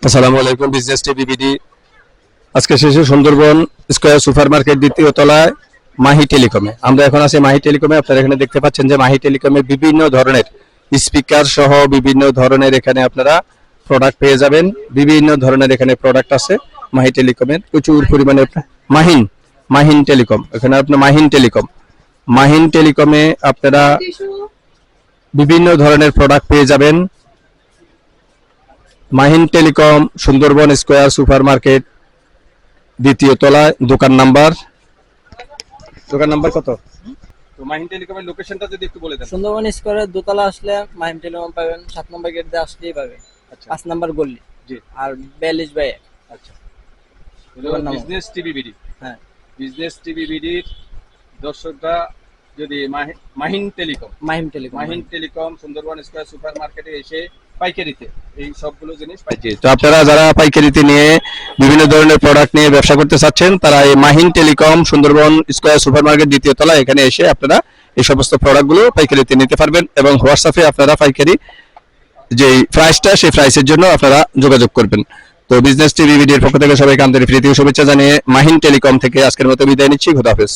আসসালামু আলাইকুম। বিজনেস টিভিবিডি আজকে শেষে সুন্দরবন স্কয়ার সুপার মার্কেট দ্বিতীয় তলায় মাহি টেলিকমে। আমরা এখন আছি মাহি টেলিকমে। আপনারা এখানে দেখতে পাচ্ছেন যে মাহি টেলিকমে বিভিন্ন ধরনের স্পিকার সহ বিভিন্ন ধরনের এখানে আপনারা প্রোডাক্ট পেয়ে যাবেন। বিভিন্ন ধরনের এখানে প্রোডাক্ট আছে মাহি টেলিকমের প্রচুর পরিমাণে। মাহিন মাহিন টেলিকম, এখানে আপনার মাহিন টেলিকমে আপনারা বিভিন্ন ধরনের প্রোডাক্ট পেয়ে যাবেন। Mahin telecom Sundarban square super market দ্বিতীয় তলায়। দোকান নাম্বার কত? তো মাহিন টেলিকমের লোকেশনটা যদি একটু বলে দেন। সুন্দরবন স্কয়ারের দোতলা আসলে মাহিম টেলিকম পাবেন, 7 নম্বর গেট দিয়ে আসলেই পাবেন। আচ্ছা 5 নম্বর গলি জি। আর 42 বাই 1। আচ্ছা, বিজনেস টিভিবিডি। হ্যাঁ, বিজনেস টিভিবিডির দর্শকরা যদি Mahin telecom Sundarban square super মার্কেটে এসে পাইকারিতে এই সবগুলো জিনিস পাইছে। তো আপনারা যারা পাইকারিতে নিয়ে বিভিন্ন ধরনের প্রোডাক্ট নিয়ে ব্যবসা করতে চাচ্ছেন, তারা এই Mahin telecom Sundarban square super market দ্বিতীয় তলা এখানে এসে আপনারা এই সমস্ত প্রোডাক্টগুলো পাইকারিতে নিতে পারবেন এবং হোয়াটসঅ্যাপে আপনারা পাইকারি যে প্রাইসটা সেই প্রাইসের জন্য আপনারা যোগাযোগ করবেন। তো বিজনেস টিভিবিডির পক্ষ থেকে সবাইকে আন্তরিক প্রীতি ও শুভেচ্ছা জানিয়ে মাহিন টেলিকম থেকে আজকের মতো বিদায় নিচ্ছি। খোদা হাফেজ।